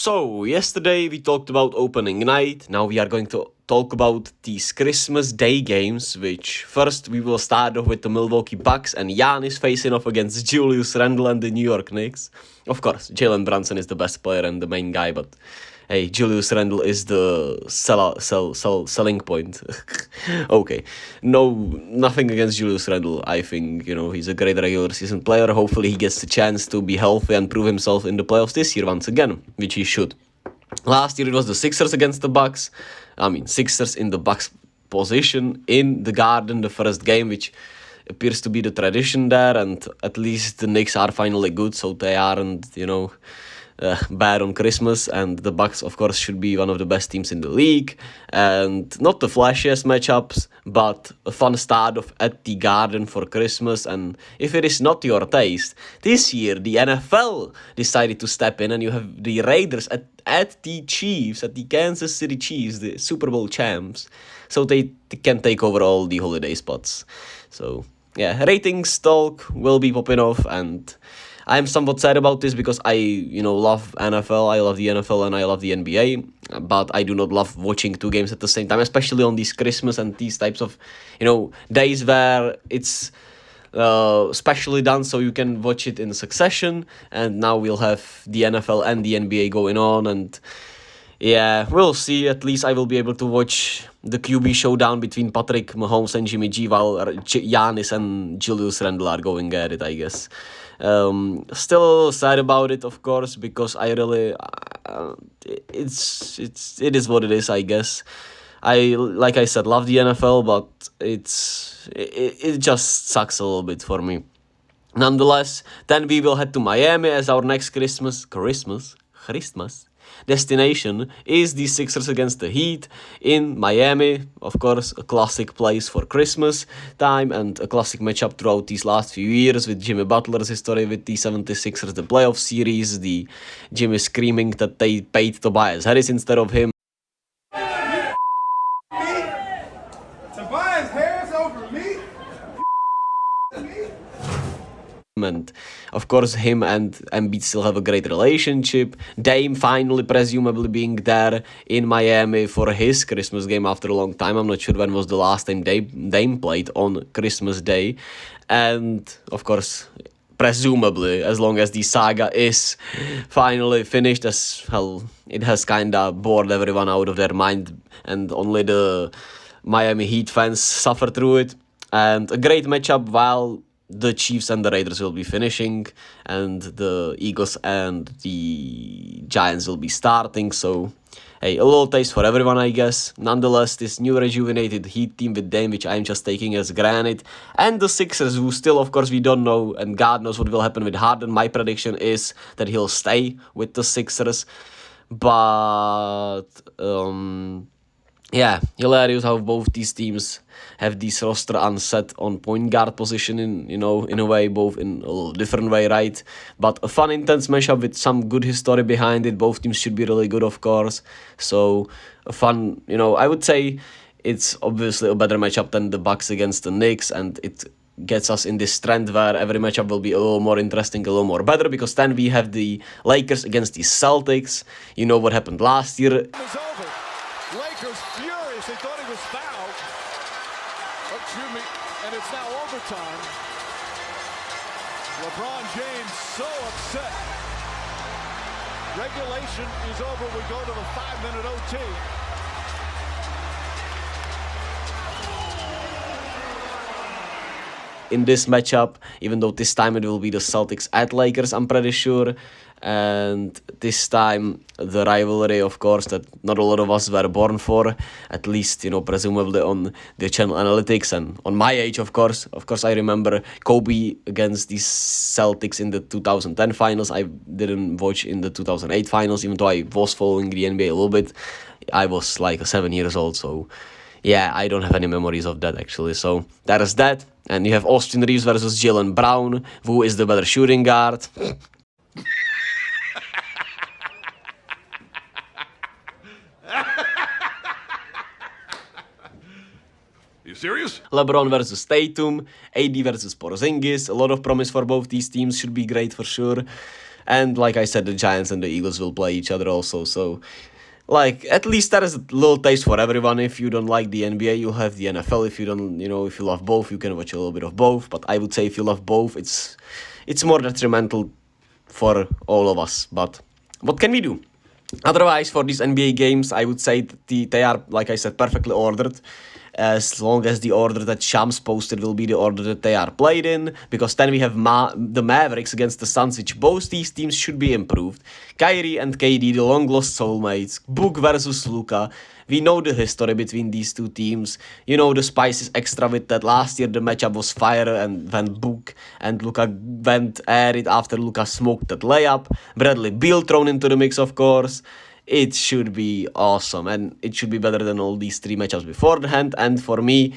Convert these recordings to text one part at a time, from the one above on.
So, yesterday we talked about opening night. Now we are going to talk about these Christmas Day games, which first we will start off with the Milwaukee Bucks and Giannis facing off against Julius Randle and the New York Knicks. Of course, Jalen Brunson is the best player and the main guy, but hey, Julius Randle is the selling point. Okay, nothing against Julius Randle. I think, he's a great regular season player. Hopefully he gets the chance to be healthy and prove himself in the playoffs this year once again, which he should. Last year it was the Sixers against the Bucks. Sixers in the Bucks position in the Garden, the first game, which appears to be the tradition there, and at least the Knicks are finally good, so they aren't, bad on Christmas, and the Bucks, of course, should be one of the best teams in the league, and not the flashiest matchups, but a fun start of at the Garden for Christmas. And if it is not your taste, this year the NFL decided to step in, and you have the Raiders at the Chiefs, at the Kansas City Chiefs, the Super Bowl champs, so they can take over all the holiday spots. So yeah, ratings talk will be popping off, and I'm somewhat sad about this because I, love NFL, I love the NFL and I love the NBA, but I do not love watching two games at the same time, especially on these Christmas and these types of, days where it's specially done so you can watch it in succession. And now we'll have the NFL and the NBA going on, and yeah, we'll see. At least I will be able to watch the QB showdown between Patrick Mahomes and Jimmy G while Giannis and Julius Randle are going at it, I guess. Still a little sad about it, of course, because I really, it is what it is, I guess. Like I said, love the NFL, but it just sucks a little bit for me. Nonetheless, then we will head to Miami as our next Christmas destination is the Sixers against the Heat in Miami. Of course, a classic place for Christmas time and a classic matchup throughout these last few years with Jimmy Butler's history with the 76ers, the playoff series, the Jimmy screaming that they paid Tobias Harris instead of him. Tobias Harris over me? And of course, him and Embiid still have a great relationship. Dame finally, presumably, being there in Miami for his Christmas game after a long time. I'm not sure when was the last time Dame played on Christmas Day. And of course, presumably, as long as the saga is finally finished, as hell, it has kinda bored everyone out of their mind, and only the Miami Heat fans suffer through it. And a great matchup while the Chiefs and the Raiders will be finishing, and the Eagles and the Giants will be starting. So, hey, a little taste for everyone, I guess. Nonetheless, this new rejuvenated Heat team with Dame, which I'm just taking as granted, and the Sixers, who still, of course, we don't know, and God knows what will happen with Harden. My prediction is that he'll stay with the Sixers, but yeah, hilarious how both these teams have this roster unset on point guard position in a way, both in a little different way, right? But a fun, intense matchup with some good history behind it. Both teams should be really good, of course. So a fun, I would say it's obviously a better matchup than the Bucks against the Knicks, and it gets us in this trend where every matchup will be a little more interesting, a little more better, because then we have the Lakers against the Celtics. You know what happened last year. Lakers furious. They thought he was fouled. And it's now overtime. LeBron James so upset. Regulation is over. We go to the 5-minute OT. In this matchup, even though this time it will be the Celtics at Lakers, I'm pretty sure. And this time, the rivalry, of course, that not a lot of us were born for, at least, presumably on the channel analytics and on my age, of course. Of course, I remember Kobe against the Celtics in the 2010 finals. I didn't watch in the 2008 finals, even though I was following the NBA a little bit. I was like 7 years old, so yeah, I don't have any memories of that, actually. So that is that. And you have Austin Reeves versus Jaylen Brown. Who is the better shooting guard? You serious? LeBron versus Tatum, AD versus Porzingis. A lot of promise for both these teams, should be great for sure. And like I said, the Giants and the Eagles will play each other also. So, like, at least there is a little taste for everyone. If you don't like the NBA, you'll have the NFL. If you don't, if you love both, you can watch a little bit of both. But I would say if you love both, it's more detrimental for all of us. But what can we do? Otherwise, for these NBA games, I would say that they are, like I said, perfectly ordered. As long as the order that Shams posted will be the order that they are played in, because then we have the Mavericks against the Suns, which both these teams should be improved. Kyrie and KD, the long-lost soulmates. Book versus Luka. We know the history between these two teams. The spice is extra with that. Last year the matchup was fire, and when Book and Luka went at it after Luka smoked that layup. Bradley Beal thrown into the mix, of course. It should be awesome, and it should be better than all these three matchups beforehand. And for me,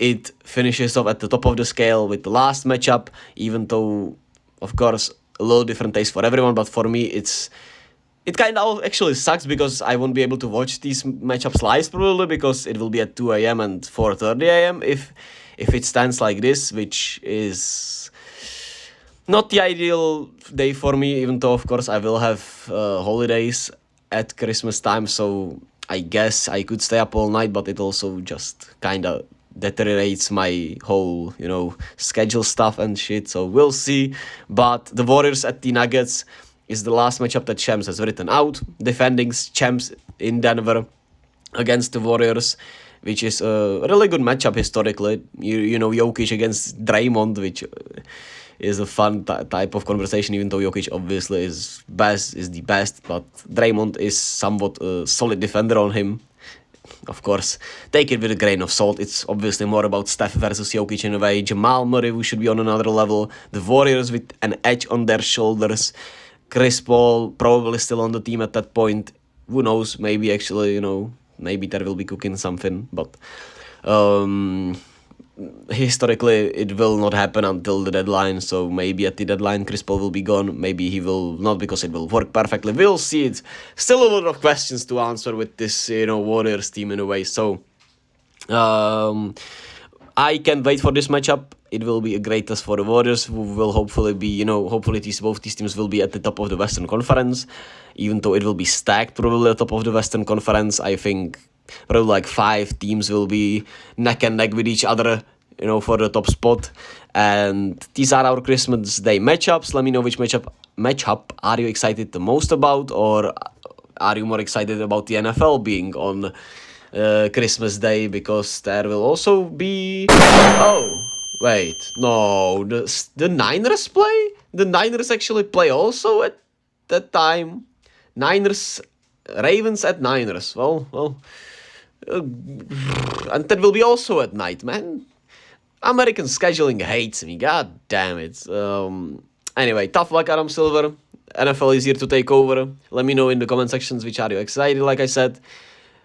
it finishes off at the top of the scale with the last matchup, even though, of course, a little different taste for everyone. But for me, it kind of actually sucks because I won't be able to watch these matchups live probably, because it will be at 2 a.m. and 4:30 a.m. if it stands like this, which is not the ideal day for me, even though, of course, I will have holidays at Christmas time, so I guess I could stay up all night, but it also just kind of deteriorates my whole, schedule stuff and shit, so we'll see. But the Warriors at the Nuggets is the last matchup that Shams has written out. Defending champs in Denver against the Warriors, which is a really good matchup historically. Jokic against Draymond, which is a fun type of conversation, even though Jokic obviously is the best, but Draymond is somewhat a solid defender on him. Of course, take it with a grain of salt. It's obviously more about Steph versus Jokic in a way. Jamal Murray, who should be on another level. The Warriors with an edge on their shoulders. Chris Paul probably still on the team at that point. Who knows? Maybe actually, maybe there will be cooking something, but historically it will not happen until the deadline, so maybe at the deadline Chris Paul will be gone, maybe he will not, because it will work perfectly. We'll see. It still a lot of questions to answer with this Warriors team in a way, so I can't wait for this matchup. It will be a great test for the Warriors, who will hopefully be, hopefully both these teams will be at the top of the Western Conference, even though it will be stacked probably at the top of the Western Conference. I think probably like 5 teams will be neck and neck with each other, for the top spot. And these are our Christmas Day matchups. Let me know which matchup are you excited the most about, or are you more excited about the NFL being on Christmas Day, because there will also be... Oh, wait, no, the Niners play? The Niners actually play also at that time. Ravens at Niners. Well, and that will be also at night, man. American scheduling hates me, god damn it. Anyway, tough luck, Adam Silver. NFL is here to take over. Let me know in the comment sections which are you excited, like I said.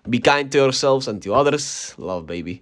Be kind to yourselves and to others. Love, baby.